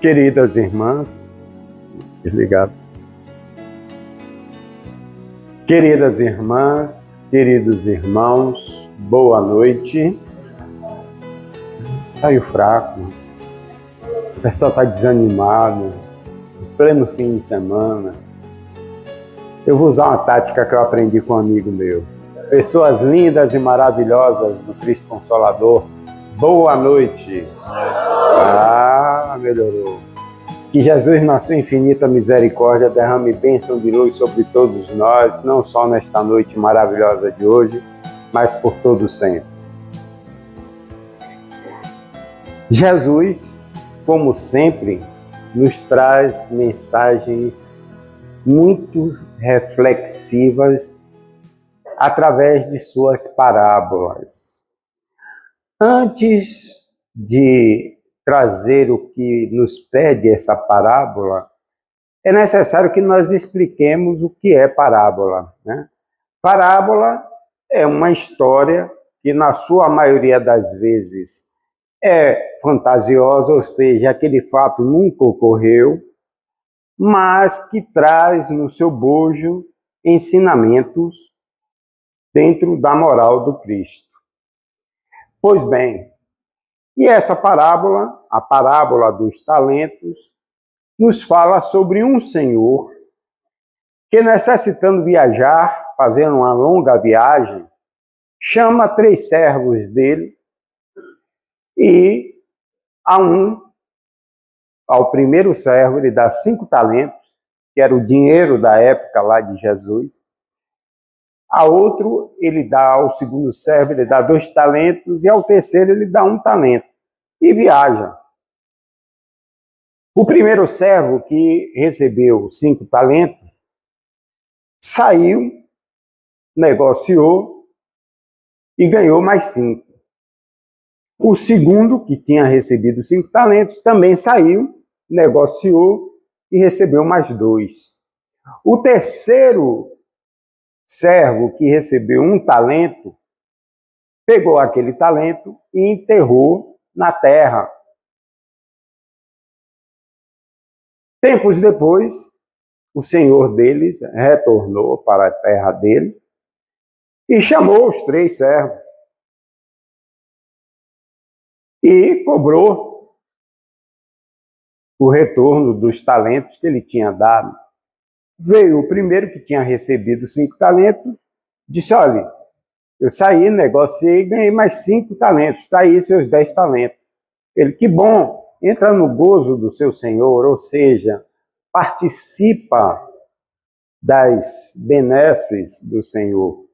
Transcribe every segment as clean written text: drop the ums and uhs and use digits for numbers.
Queridas irmãs, desligado. Queridas irmãs, queridos irmãos, boa noite. Saiu fraco, o pessoal está desanimado, em pleno fim de semana. Eu vou usar uma tática que eu aprendi com um amigo meu. Pessoas lindas e maravilhosas do Cristo Consolador, boa noite. Melhorou. Que Jesus, na sua infinita misericórdia, derrame bênção de luz sobre todos nós, não só nesta noite maravilhosa de hoje, mas por todo sempre. Jesus, como sempre, nos traz mensagens muito reflexivas através de suas parábolas. Antes de trazer o que nos pede essa parábola, é necessário que nós expliquemos o que é parábola, né? Parábola é uma história que, na sua maioria das vezes, é fantasiosa, ou seja, aquele fato nunca ocorreu, mas que traz no seu bojo ensinamentos dentro da moral do Cristo. Pois bem, e essa parábola, a parábola dos talentos, nos fala sobre um senhor que, necessitando viajar, fazendo uma longa viagem, chama 3 servos dele e ao primeiro servo ele dá 5 talentos, que era o dinheiro da época lá de Jesus. A outro, ele dá ao segundo servo, ele dá 2 talentos, e ao terceiro ele dá 1 talento, e viaja. O primeiro servo, que recebeu 5 talentos, saiu, negociou e ganhou mais 5. O segundo, que tinha recebido 5 talentos, também saiu, negociou e recebeu mais 2. O terceiro servo, que recebeu 1 talento, pegou aquele talento e enterrou na terra. Tempos depois, o senhor deles retornou para a terra dele e chamou os 3 servos e cobrou o retorno dos talentos que ele tinha dado. Veio o primeiro, que tinha recebido 5 talentos, disse: olha, eu saí, negociei e ganhei mais 5 talentos, está aí seus 10 talentos. Ele: que bom, entra no gozo do seu senhor, ou seja, participa das benesses do Senhor.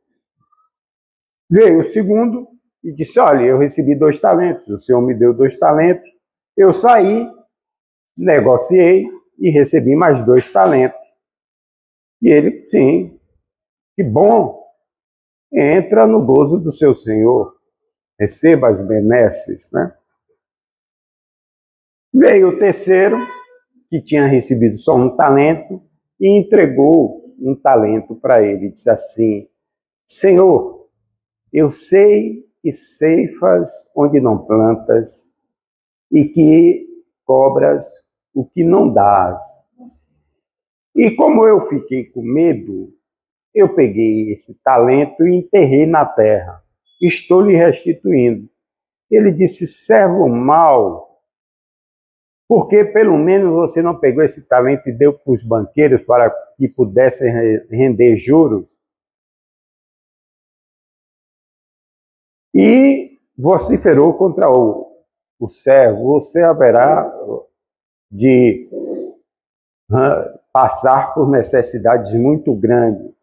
Veio o segundo e disse: olha, eu recebi 2 talentos, o Senhor me deu 2 talentos, eu saí, negociei e recebi mais 2 talentos. E ele: sim, que bom, entra no gozo do seu Senhor, receba as benesses, né? Veio o terceiro, que tinha recebido só 1 talento, e entregou 1 talento para ele. Disse assim: Senhor, eu sei que ceifas onde não plantas e que cobras o que não dás. E como eu fiquei com medo, eu peguei esse talento e enterrei na terra. Estou lhe restituindo. Ele disse: servo mau, porque pelo menos você não pegou esse talento e deu para os banqueiros para que pudessem render juros? E vociferou contra o servo: você haverá de passar por necessidades muito grandes,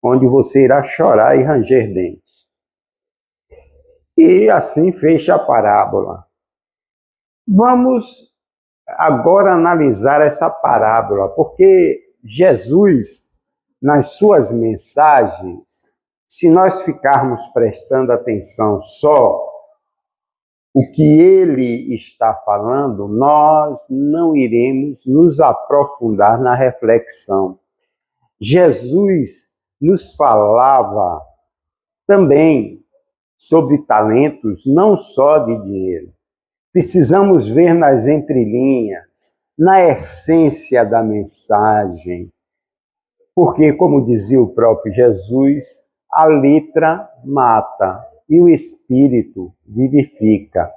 onde você irá chorar e ranger dentes. E assim fecha a parábola. Vamos agora analisar essa parábola, porque Jesus, nas suas mensagens, se nós ficarmos prestando atenção só o que ele está falando, nós não iremos nos aprofundar na reflexão. Jesus nos falava também sobre talentos, não só de dinheiro. Precisamos ver nas entrelinhas, na essência da mensagem, porque, como dizia o próprio Jesus, a letra mata e o espírito vivifica.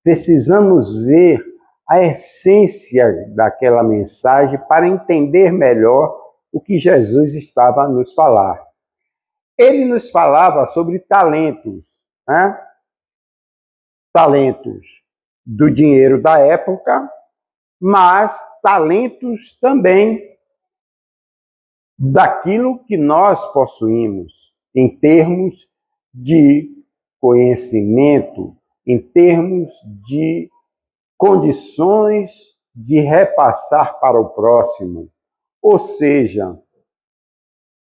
Precisamos ver a essência daquela mensagem para entender melhor o que Jesus estava a nos falar. Ele nos falava sobre talentos, né? Talentos do dinheiro da época, mas talentos também daquilo que nós possuímos em termos de conhecimento, em termos de condições de repassar para o próximo. Ou seja,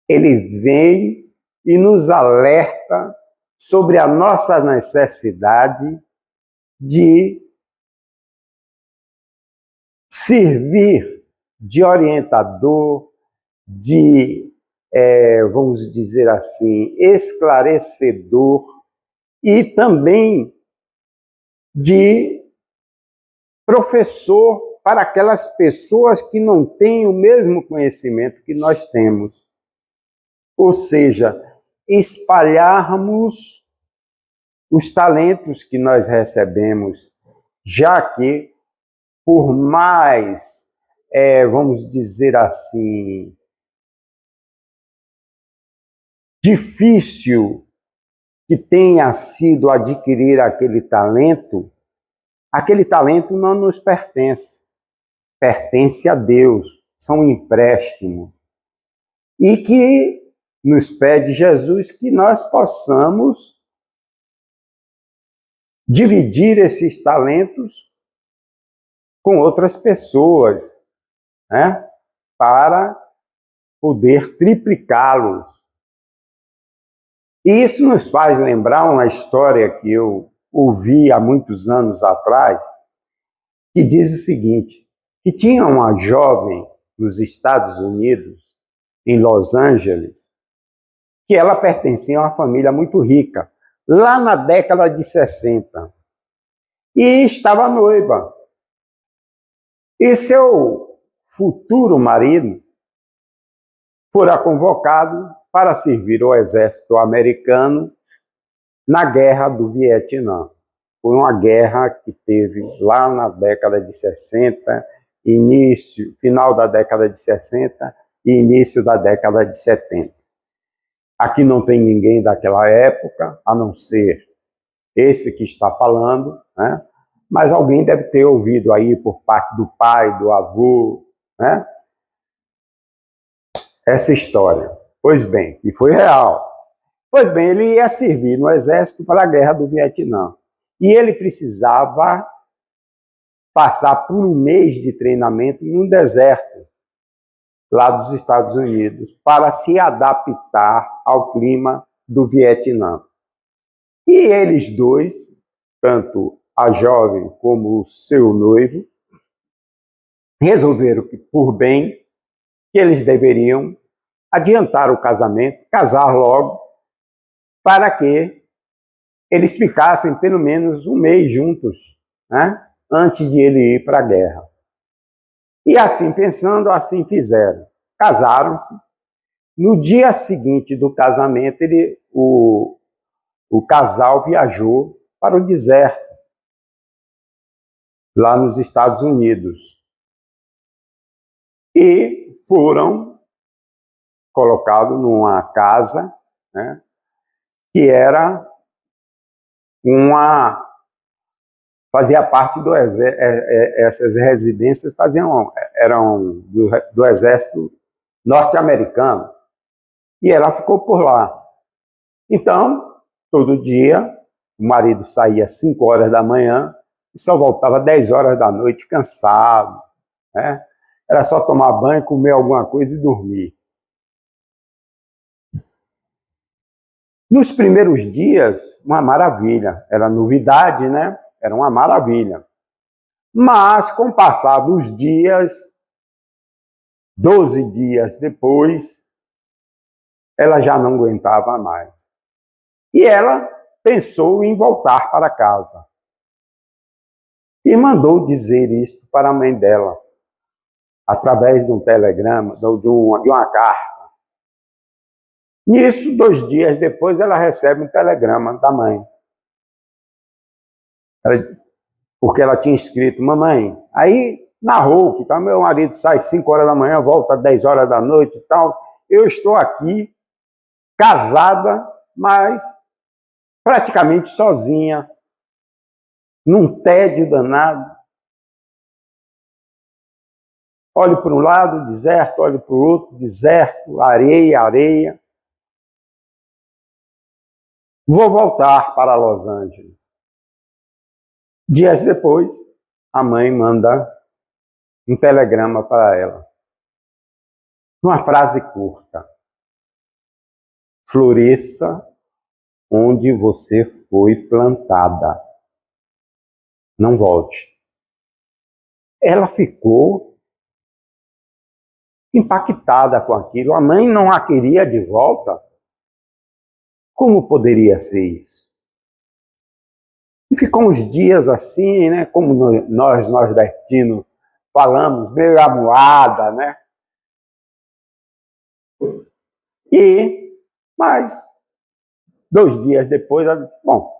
ele vem e nos alerta sobre a nossa necessidade de servir de orientador, de, vamos dizer assim, esclarecedor e também de professor para aquelas pessoas que não têm o mesmo conhecimento que nós temos. Ou seja, espalharmos os talentos que nós recebemos, já que, por mais, vamos dizer assim, difícil que tenha sido adquirir aquele talento não nos pertence, pertence a Deus, são empréstimos. E que nos pede Jesus que nós possamos dividir esses talentos com outras pessoas, né? Para poder triplicá-los. E isso nos faz lembrar uma história que eu ouvi há muitos anos atrás, que diz o seguinte, que tinha uma jovem nos Estados Unidos, em Los Angeles, que ela pertencia a uma família muito rica, lá na década de 60, e estava noiva. E seu futuro marido fora convocado para servir o exército americano na Guerra do Vietnã. Foi uma guerra que teve lá na década de 60, final da década de 60 e início da década de 70. Aqui não tem ninguém daquela época, a não ser esse que está falando, né? Mas alguém deve ter ouvido aí por parte do pai, do avô, né? Essa história. Pois bem, e foi real. Pois bem, ele ia servir no exército para a Guerra do Vietnã. E ele precisava passar por um mês de treinamento num deserto, lá dos Estados Unidos, para se adaptar ao clima do Vietnã. E eles dois, tanto a jovem como o seu noivo, resolveram que, por bem, que eles deveriam adiantar o casamento, casar logo, para que eles ficassem pelo menos um mês juntos, né, antes de ele ir para a guerra. E assim pensando, assim fizeram. Casaram-se. No dia seguinte do casamento, o casal viajou para o deserto, lá nos Estados Unidos. E foram colocados numa casa, né, que era fazia parte do exército, essas residências eram do exército norte-americano, e ela ficou por lá. Então, todo dia, o marido saía às 5 horas da manhã e só voltava 10 horas da noite, cansado, né? Era só tomar banho, comer alguma coisa e dormir. Nos primeiros dias, uma maravilha, era novidade, né? Era uma maravilha. Mas, com o passar dos dias, 12 dias depois, ela já não aguentava mais. E ela pensou em voltar para casa. e mandou dizer isto para a mãe dela, através de um telegrama, de uma carta. Nisso, 2 dias depois, ela recebe um telegrama da mãe. Porque ela tinha escrito: mamãe, aí narrou que tá, meu marido sai 5 horas da manhã, volta 10 horas da noite e tal. Eu estou aqui, casada, mas praticamente sozinha, num tédio danado. Olho para um lado, deserto, olho para o outro, deserto, areia, areia. Vou voltar para Los Angeles. Dias depois, a mãe manda um telegrama para ela. Uma frase curta: floresça onde você foi plantada. Não volte. Ela ficou impactada com aquilo. A mãe não a queria de volta. Como poderia ser isso? E ficou uns dias assim, né? Como nós nordestinos falamos, meio amuada, né? Mas 2 dias depois, ela disse: bom,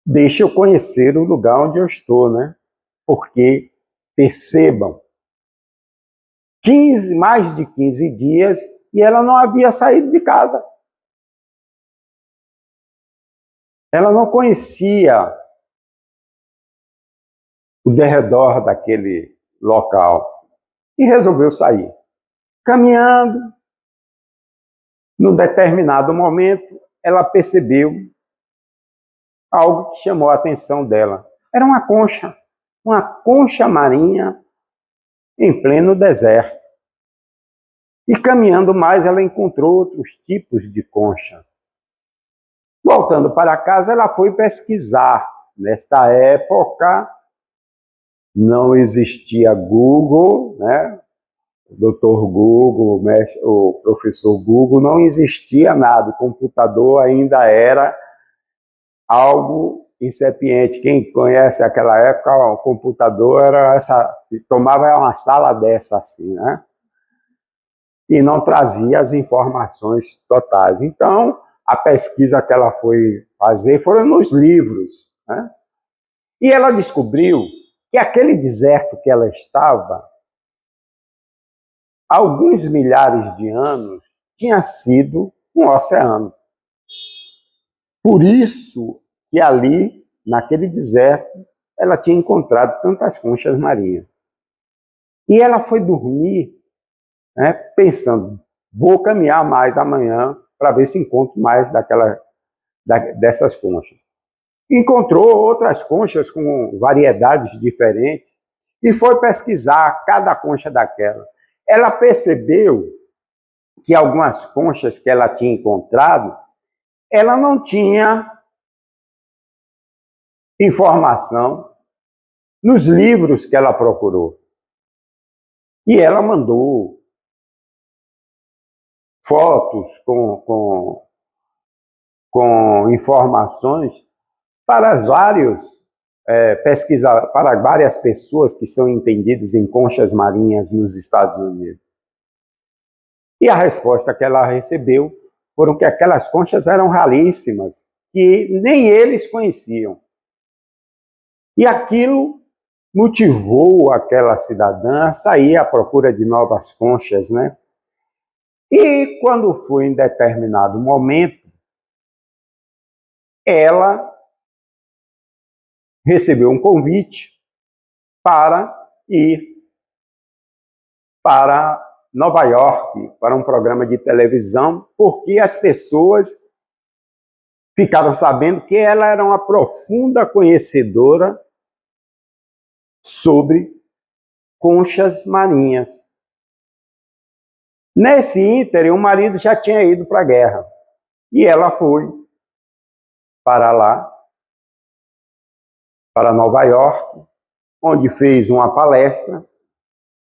deixa eu conhecer o lugar onde eu estou, né? Porque, percebam, mais de 15 dias e ela não havia saído de casa. Ela não conhecia o derredor daquele local e resolveu sair. Caminhando, num determinado momento, ela percebeu algo que chamou a atenção dela. Era uma concha marinha em pleno deserto. E caminhando mais, ela encontrou outros tipos de concha. Voltando para casa, ela foi pesquisar. Nesta época, não existia Google, né? O doutor Google, o professor Google, não existia nada. O computador ainda era algo incipiente. Quem conhece aquela época, o computador era tomava uma sala dessa assim, né? E não trazia as informações totais. Então, a pesquisa que ela foi fazer foram nos livros, né? E ela descobriu que aquele deserto que ela estava, há alguns milhares de anos, tinha sido um oceano. Por isso que ali, naquele deserto, ela tinha encontrado tantas conchas marinhas. E ela foi dormir, né, pensando: vou caminhar mais amanhã para ver se encontro mais dessas conchas. Encontrou outras conchas com variedades diferentes e foi pesquisar cada concha daquela. Ela percebeu que algumas conchas que ela tinha encontrado, ela não tinha informação nos livros que ela procurou. E ela mandou fotos com informações para para várias pessoas que são entendidas em conchas marinhas nos Estados Unidos. E a resposta que ela recebeu foram que aquelas conchas eram raríssimas, que nem eles conheciam. E aquilo motivou aquela cidadã a sair à procura de novas conchas, né? E quando foi em determinado momento, ela recebeu um convite para ir para Nova York, para um programa de televisão, porque as pessoas ficaram sabendo que ela era uma profunda conhecedora sobre conchas marinhas. Nesse ínterim, o marido já tinha ido para a guerra e ela foi para lá, para Nova York, onde fez uma palestra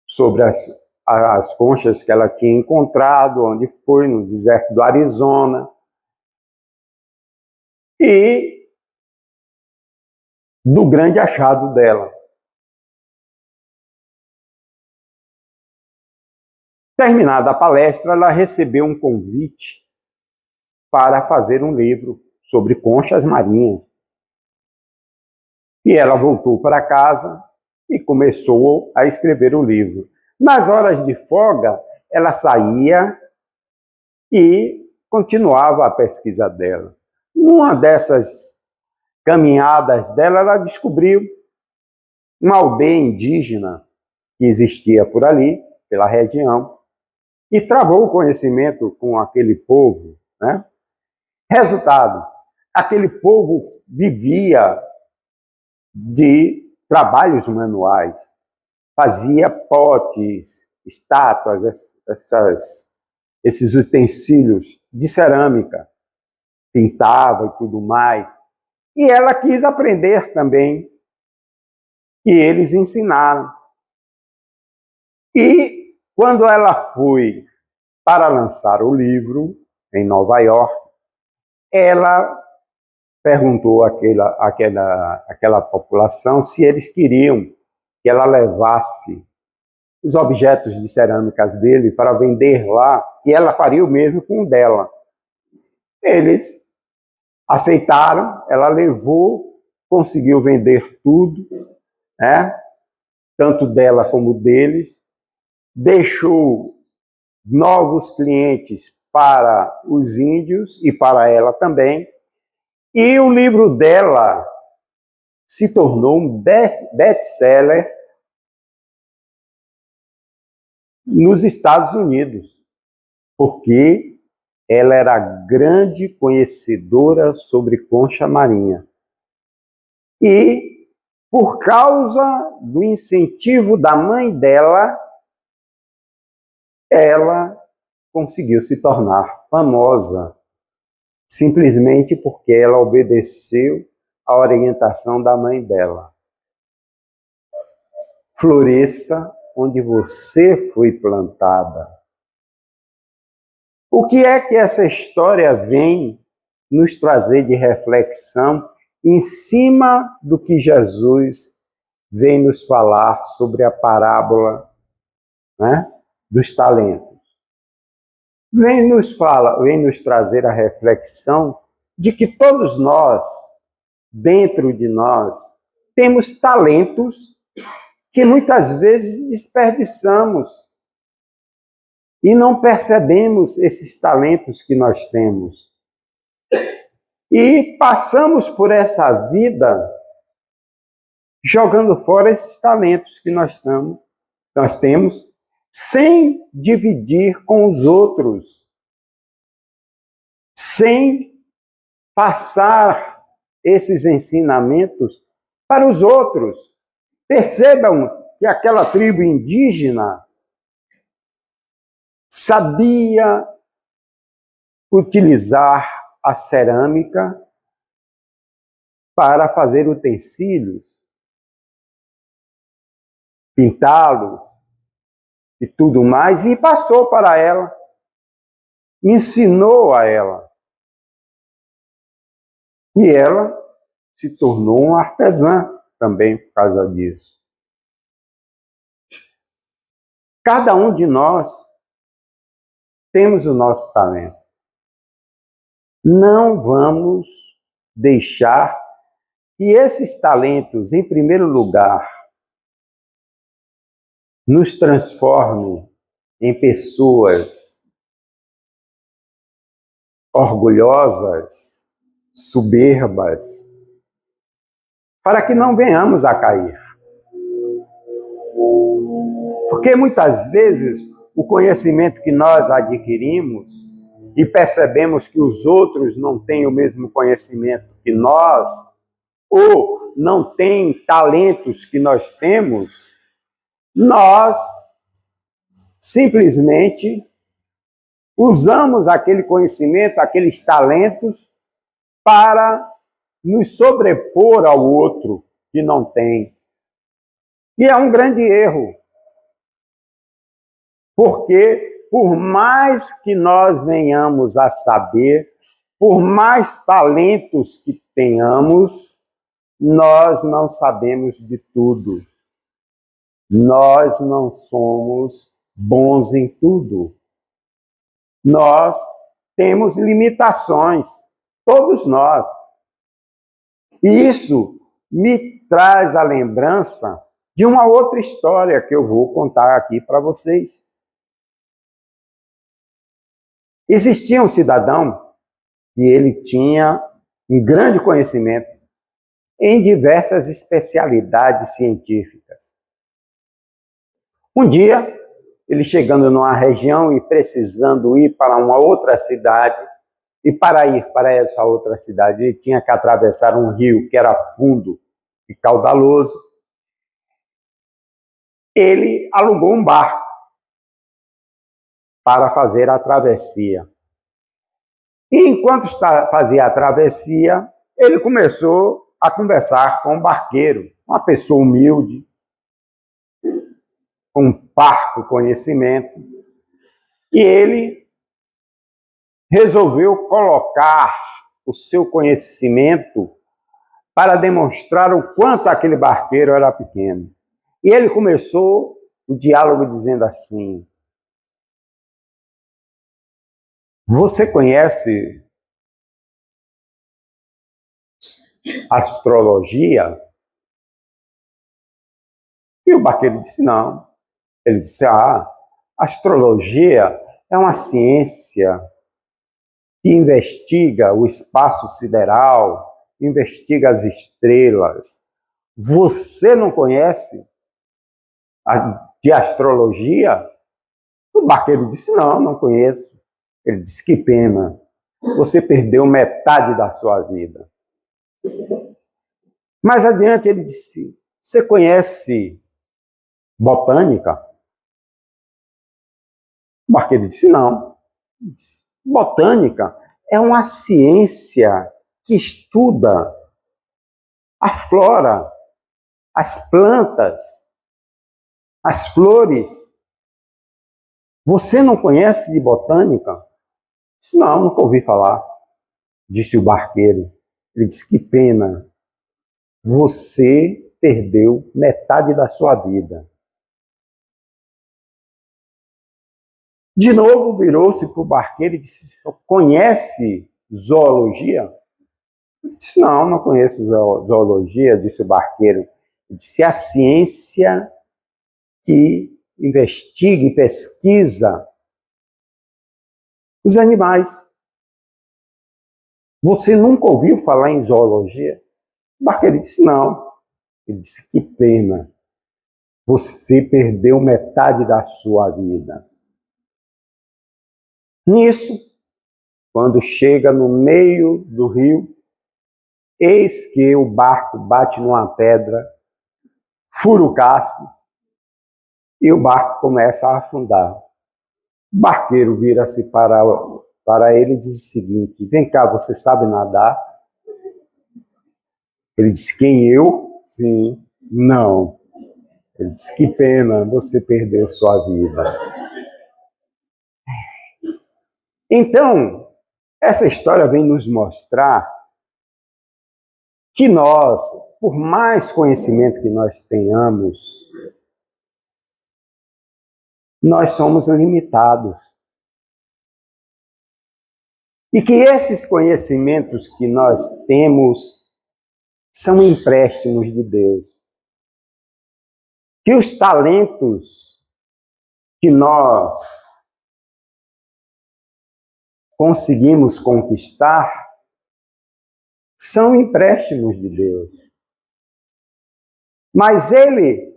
sobre as conchas que ela tinha encontrado, onde foi no deserto do Arizona. E do grande achado dela. Terminada a palestra, ela recebeu um convite para fazer um livro sobre conchas marinhas. E ela voltou para casa e começou a escrever o livro. Nas horas de folga, ela saía e continuava a pesquisa dela. Numa dessas caminhadas dela, ela descobriu uma aldeia indígena que existia por ali, pela região, e travou o conhecimento com aquele povo, né? Resultado, aquele povo vivia de trabalhos manuais, fazia potes, estátuas, esses utensílios de cerâmica, pintava e tudo mais. E ela quis aprender também, e eles ensinaram. E quando ela foi para lançar o livro em Nova York, ela perguntou àquela população se eles queriam que ela levasse os objetos de cerâmicas dele para vender lá, e ela faria o mesmo com o dela. Eles aceitaram, ela levou, conseguiu vender tudo, né? Tanto dela como deles, deixou novos clientes para os índios e para ela também, e o livro dela se tornou um best-seller nos Estados Unidos, porque ela era grande conhecedora sobre concha marinha. E, por causa do incentivo da mãe dela, ela conseguiu se tornar famosa, simplesmente porque ela obedeceu à orientação da mãe dela. Floresça onde você foi plantada. O que é que essa história vem nos trazer de reflexão em cima do que Jesus vem nos falar sobre a parábola, né, dos talentos? Vem nos trazer a reflexão de que todos nós, dentro de nós, temos talentos que muitas vezes desperdiçamos e não percebemos esses talentos que nós temos. E passamos por essa vida jogando fora esses talentos que nós temos, sem dividir com os outros, sem passar esses ensinamentos para os outros. Percebam que aquela tribo indígena sabia utilizar a cerâmica para fazer utensílios, pintá-los e tudo mais, e passou para ela, ensinou a ela. E ela se tornou uma artesã também por causa disso. Cada um de nós temos o nosso talento. Não vamos deixar que esses talentos, em primeiro lugar, nos transformem em pessoas orgulhosas, soberbas, para que não venhamos a cair. Porque muitas vezes o conhecimento que nós adquirimos e percebemos que os outros não têm o mesmo conhecimento que nós, ou não têm talentos que nós temos, nós simplesmente usamos aquele conhecimento, aqueles talentos, para nos sobrepor ao outro que não tem. E é um grande erro, porque por mais que nós venhamos a saber, por mais talentos que tenhamos, nós não sabemos de tudo. Nós não somos bons em tudo. Nós temos limitações, todos nós. E isso me traz a lembrança de uma outra história que eu vou contar aqui para vocês. Existia um cidadão que ele tinha um grande conhecimento em diversas especialidades científicas. Um dia, ele chegando numa região e precisando ir para uma outra cidade, e para ir para essa outra cidade, ele tinha que atravessar um rio que era fundo e caudaloso. Ele alugou um barco para fazer a travessia. E enquanto fazia a travessia, ele começou a conversar com o barqueiro, uma pessoa humilde, com um parco conhecimento, e ele resolveu colocar o seu conhecimento para demonstrar o quanto aquele barqueiro era pequeno. E ele começou o diálogo dizendo assim: você conhece astrologia? E o barqueiro disse não. Ele disse, astrologia é uma ciência que investiga o espaço sideral, investiga as estrelas. Você não conhece de astrologia? O barqueiro disse, não conheço. Ele disse, que pena, você perdeu metade da sua vida. Mais adiante ele disse, você conhece botânica? O barqueiro disse, não. Botânica é uma ciência que estuda a flora, as plantas, as flores. Você não conhece de botânica? Disse, não, nunca ouvi falar. Disse o barqueiro. Ele disse, que pena, você perdeu metade da sua vida. De novo virou-se para o barqueiro e disse, conhece zoologia? Ele disse, não conheço zoologia, disse o barqueiro. Ele disse, a ciência que investiga e pesquisa os animais. Você nunca ouviu falar em zoologia? O barqueiro disse, não. Ele disse, que pena, você perdeu metade da sua vida. Nisso, quando chega no meio do rio, eis que o barco bate numa pedra, fura o casco e o barco começa a afundar. O barqueiro vira-se para ele e diz o seguinte, vem cá, você sabe nadar? Ele disse, quem, eu? Sim. Não. Ele disse, que pena, você perdeu sua vida. Então, essa história vem nos mostrar que nós, por mais conhecimento que nós tenhamos, nós somos limitados. E que esses conhecimentos que nós temos são empréstimos de Deus. Que os talentos que nós conseguimos conquistar são empréstimos de Deus. Mas Ele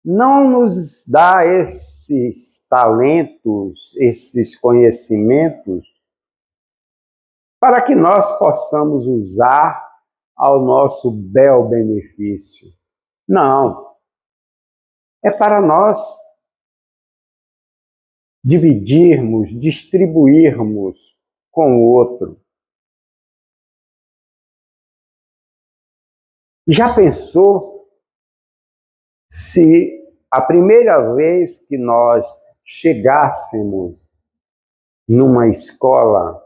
não nos dá esses talentos, esses conhecimentos, para que nós possamos usar ao nosso bel benefício. Não. É para nós dividirmos, distribuirmos com o outro. Já pensou se a primeira vez que nós chegássemos numa escola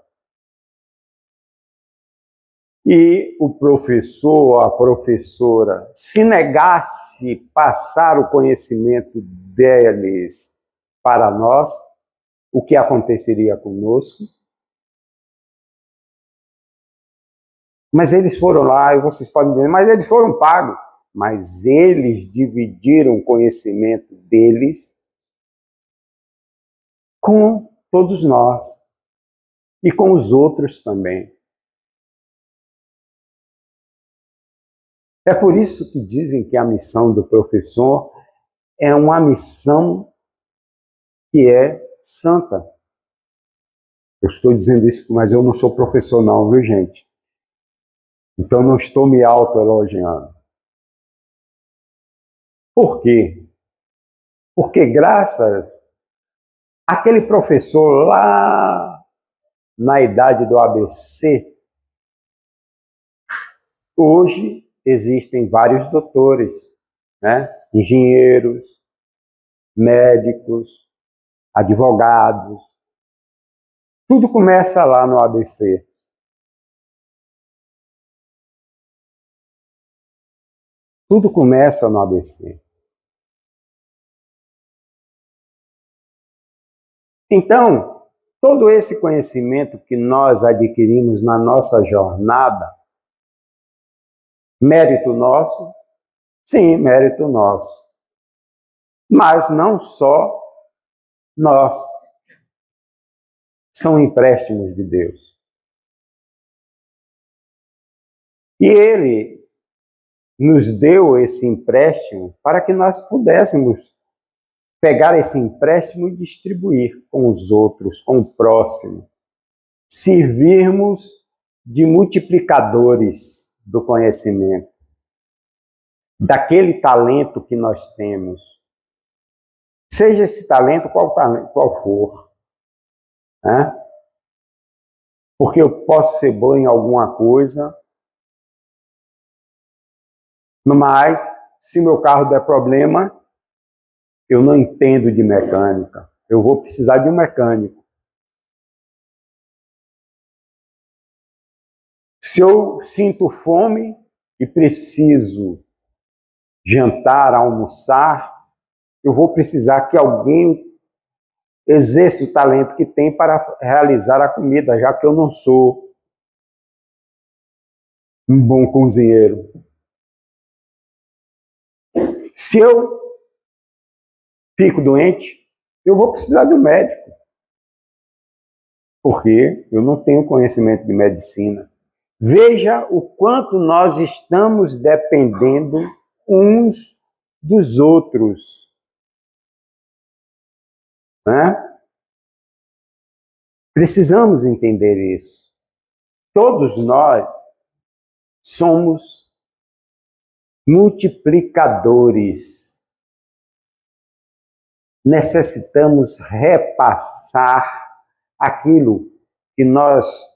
e o professor ou a professora se negasse passar o conhecimento deles para nós, o que aconteceria conosco? Mas eles foram lá, e vocês podem dizer, mas eles foram pagos. Mas eles dividiram o conhecimento deles com todos nós e com os outros também. É por isso que dizem que a missão do professor é uma missão que é santa. Eu estou dizendo isso, mas eu não sou professor não, viu, gente? Então não estou me autoelogiando. Por quê? Porque graças àquele professor lá na idade do ABC, hoje existem vários doutores, né? Engenheiros, médicos, advogados. Tudo começa lá no ABC. Tudo começa no ABC. Então, todo esse conhecimento que nós adquirimos na nossa jornada, mérito nosso? Sim, mérito nosso. Mas não só nós. São empréstimos de Deus. E Ele nos deu esse empréstimo para que nós pudéssemos pegar esse empréstimo e distribuir com os outros, com o próximo. Servirmos de multiplicadores do conhecimento, daquele talento que nós temos. Seja esse talento qual for. Né? Porque eu posso ser bom em alguma coisa, mas se meu carro der problema, eu não entendo de mecânica. Eu vou precisar de um mecânico. Se eu sinto fome e preciso jantar, almoçar, eu vou precisar que alguém exerça o talento que tem para realizar a comida, já que eu não sou um bom cozinheiro. Se eu fico doente, eu vou precisar de um médico, porque eu não tenho conhecimento de medicina. Veja o quanto nós estamos dependendo uns dos outros. Né? Precisamos entender isso. Todos nós somos multiplicadores. Necessitamos repassar aquilo que nós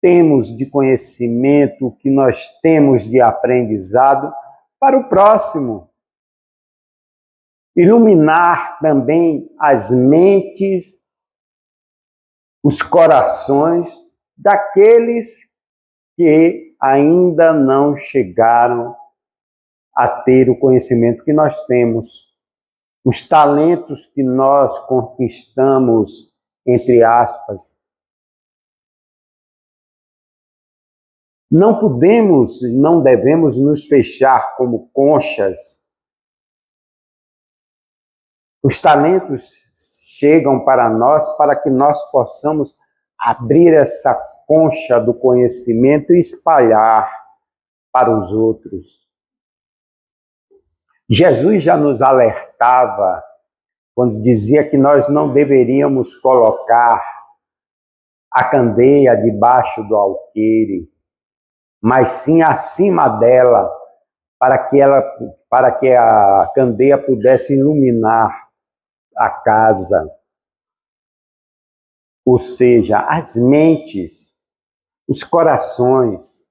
temos de conhecimento, que nós temos de aprendizado para o próximo. Iluminar também as mentes, os corações daqueles que ainda não chegaram a ter o conhecimento que nós temos, os talentos que nós conquistamos, entre aspas. Não podemos, não devemos nos fechar como conchas. Os talentos chegam para nós para que nós possamos abrir essa concha do conhecimento e espalhar para os outros. Jesus já nos alertava quando dizia que nós não deveríamos colocar a candeia debaixo do alqueire, mas sim acima dela, para que a candeia pudesse iluminar a casa. Ou seja, as mentes, os corações.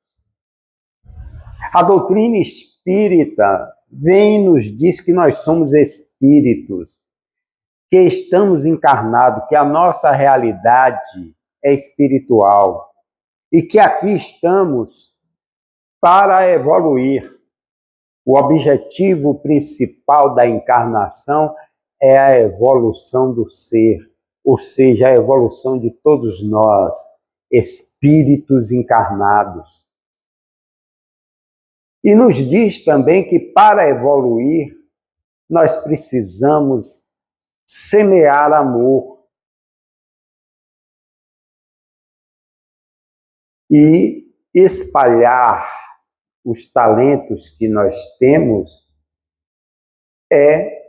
A doutrina espírita vem e nos diz que nós somos espíritos, que estamos encarnados, que a nossa realidade é espiritual e que aqui estamos Para evoluir, o objetivo principal da encarnação é a evolução do ser, ou seja, a evolução de todos nós, espíritos encarnados. E nos diz também que para evoluir, nós precisamos semear amor e espalhar os talentos que nós temos é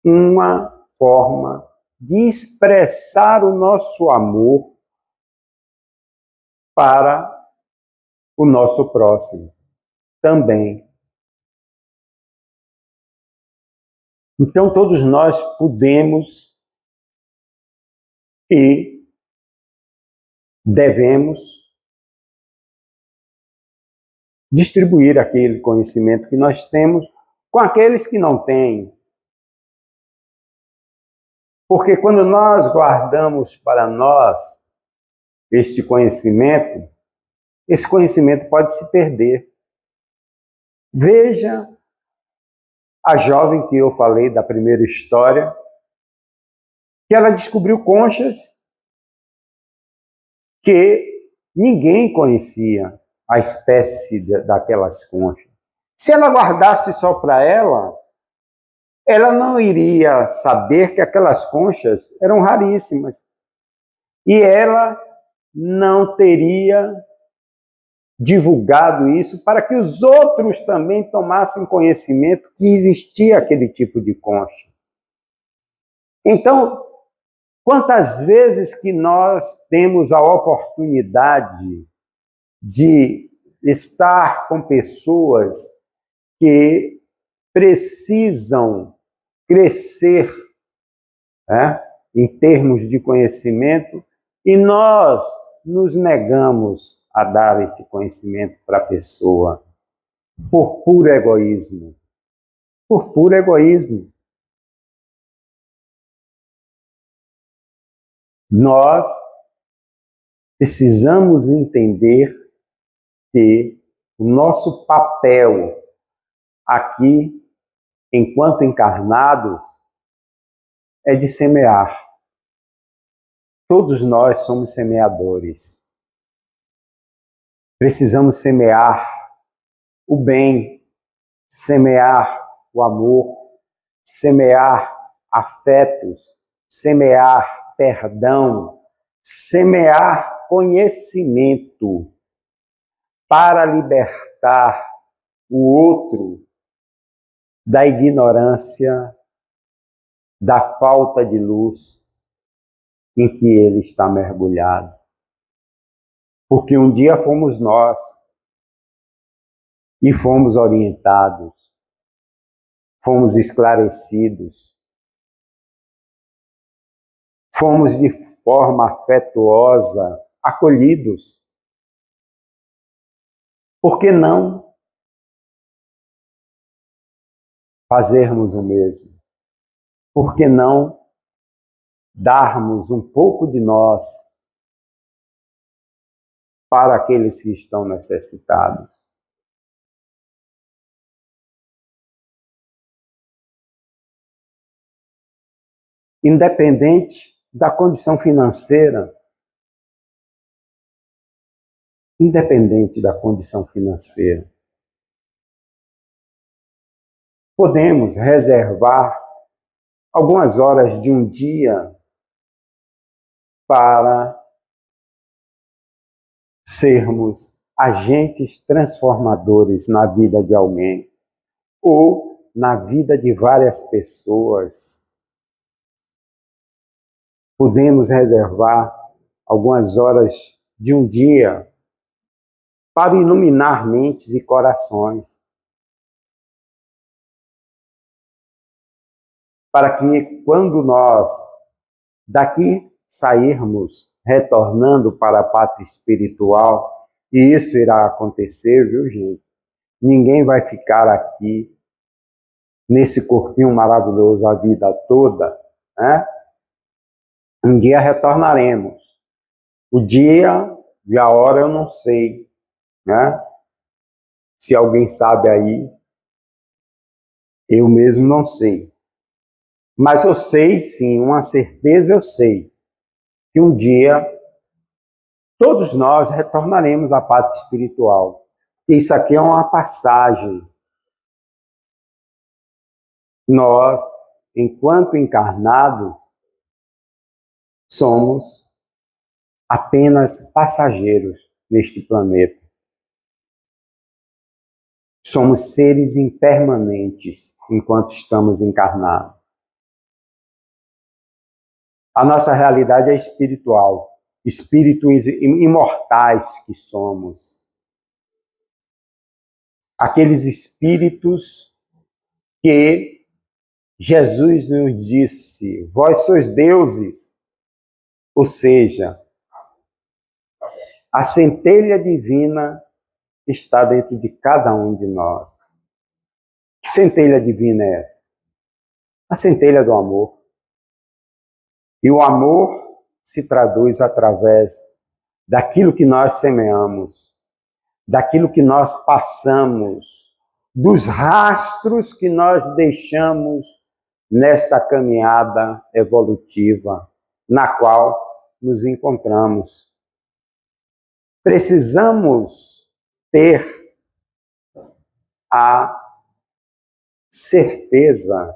uma forma de expressar o nosso amor para o nosso próximo também. Então, todos nós podemos e devemos distribuir aquele conhecimento que nós temos com aqueles que não têm. Porque quando nós guardamos para nós este conhecimento, esse conhecimento pode se perder. Veja a jovem que eu falei da primeira história, que ela descobriu conchas que ninguém conhecia a espécie daquelas conchas. Se ela guardasse só para ela não iria saber que aquelas conchas eram raríssimas. E ela não teria divulgado isso para que os outros também tomassem conhecimento que existia aquele tipo de concha. Então, quantas vezes que nós temos a oportunidade de estar com pessoas que precisam crescer, né, em termos de conhecimento, e nós nos negamos a dar este conhecimento para a pessoa por puro egoísmo. Por puro egoísmo. Nós precisamos entender que o nosso papel aqui, enquanto encarnados, é de semear. Todos nós somos semeadores. Precisamos semear o bem, semear o amor, semear afetos, semear perdão, semear conhecimento para libertar o outro da ignorância, da falta de luz em que ele está mergulhado. Porque um dia fomos nós e fomos orientados, fomos esclarecidos, fomos de forma afetuosa acolhidos. Por que não fazermos o mesmo? Por que não darmos um pouco de nós para aqueles que estão necessitados? Independente da condição financeira, podemos reservar algumas horas de um dia para sermos agentes transformadores na vida de alguém ou na vida de várias pessoas. Podemos reservar algumas horas de um dia para iluminar mentes e corações, para que quando nós daqui sairmos retornando para a pátria espiritual, e isso irá acontecer, viu, gente? Ninguém vai ficar aqui nesse corpinho maravilhoso a vida toda, né? Um dia retornaremos. O dia e a hora eu não sei, né? Se alguém sabe aí, eu mesmo não sei. Mas eu sei, sim, uma certeza eu sei, que um dia todos nós retornaremos à pátria espiritual. Isso aqui é uma passagem. Nós, enquanto encarnados, somos apenas passageiros neste planeta. Somos seres impermanentes enquanto estamos encarnados. A nossa realidade é espiritual, espíritos imortais que somos. Aqueles espíritos que Jesus nos disse, vós sois deuses, ou seja, a centelha divina está dentro de cada um de nós. Que centelha divina é essa? A centelha do amor. E o amor se traduz através daquilo que nós semeamos, daquilo que nós passamos, dos rastros que nós deixamos nesta caminhada evolutiva na qual nos encontramos. Precisamos ter a certeza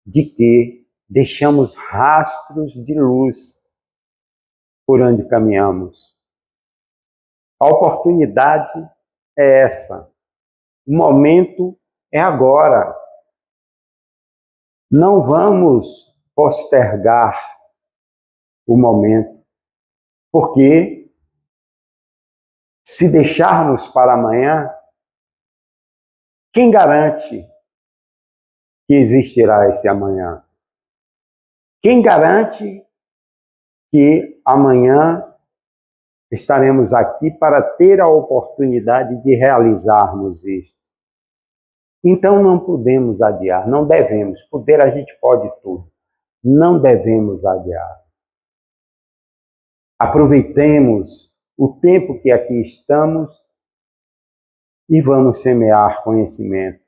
de que deixamos rastros de luz por onde caminhamos. A oportunidade é essa. O momento é agora. Não vamos postergar o momento, porque se deixarmos para amanhã, quem garante que existirá esse amanhã? Quem garante que amanhã estaremos aqui para ter a oportunidade de realizarmos isso? Então não podemos adiar, não devemos. Poder a gente pode tudo. Não devemos adiar. Aproveitemos o tempo que aqui estamos e vamos semear conhecimento.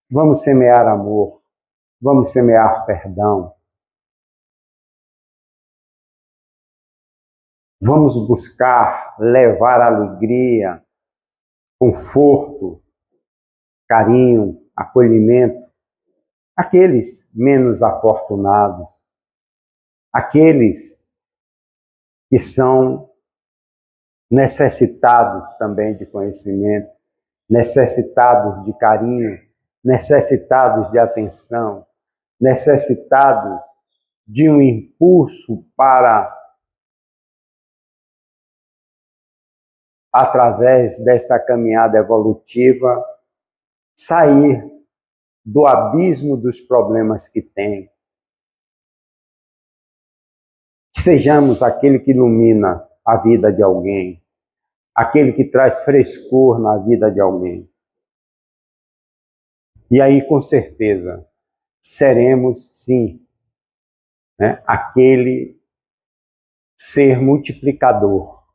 Vamos semear amor. Vamos semear perdão. Vamos buscar levar alegria, conforto, carinho, acolhimento àqueles menos afortunados, àqueles que são necessitados também de conhecimento, necessitados de carinho, necessitados de atenção, necessitados de um impulso para, através desta caminhada evolutiva, sair do abismo dos problemas que tem. Que sejamos aquele que ilumina a vida de alguém, aquele que traz frescor na vida de alguém. E aí, com certeza, seremos, sim, aquele ser multiplicador,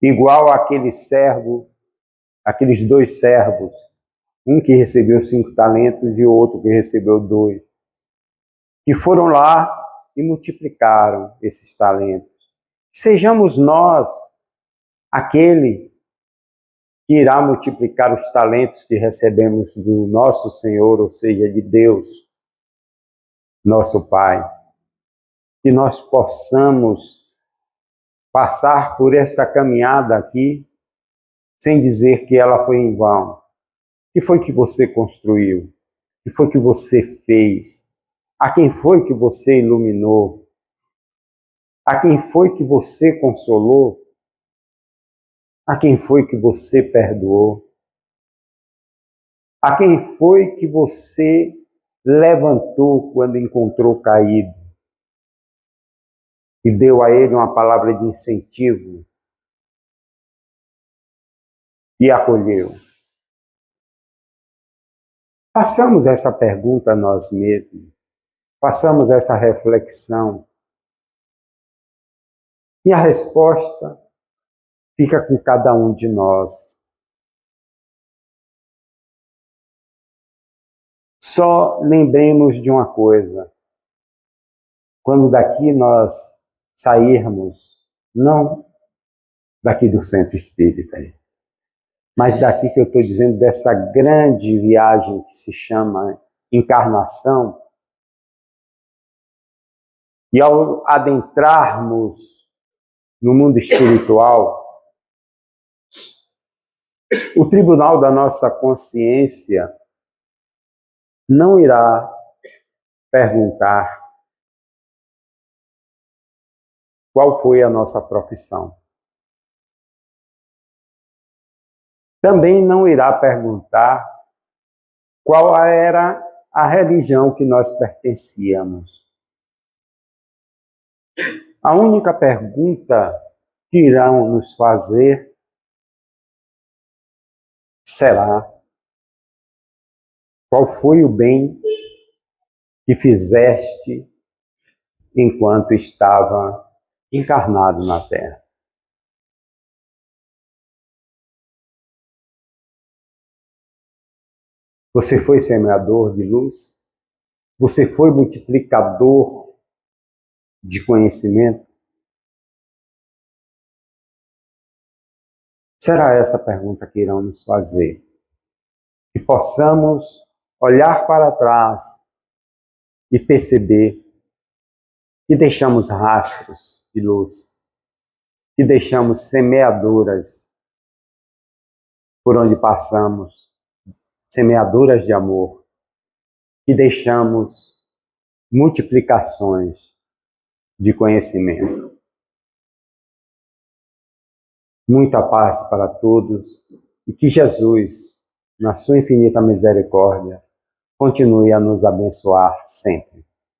igual àquele servo, aqueles dois servos, um que recebeu 5 talentos e o outro que recebeu 2, que foram lá e multiplicaram esses talentos. Sejamos nós aquele que irá multiplicar os talentos que recebemos do nosso Senhor, ou seja, de Deus, nosso Pai. Que nós possamos passar por esta caminhada aqui sem dizer que ela foi em vão. O que foi que você construiu? O que foi que você fez? A quem foi que você iluminou? A quem foi que você consolou? A quem foi que você perdoou? A quem foi que você levantou quando encontrou caído? E deu a ele uma palavra de incentivo e acolheu? Façamos essa pergunta a nós mesmos. Façamos essa reflexão. E a resposta fica com cada um de nós. Só lembremos de uma coisa: quando daqui nós sairmos, não daqui do centro espírita, mas daqui que eu estou dizendo, dessa grande viagem que se chama encarnação, e ao adentrarmos no mundo espiritual, o tribunal da nossa consciência não irá perguntar qual foi a nossa profissão. Também não irá perguntar qual era a religião que nós pertencíamos. A única pergunta que irão nos fazer será: qual foi o bem que fizeste enquanto estava encarnado na Terra? Você foi semeador de luz? Você foi multiplicador de conhecimento? Será essa a pergunta que irão nos fazer. Que possamos olhar para trás e perceber que deixamos rastros de luz, que deixamos semeaduras por onde passamos, semeaduras de amor, que deixamos multiplicações de conhecimento. Muita paz para todos e que Jesus, na sua infinita misericórdia, continue a nos abençoar sempre.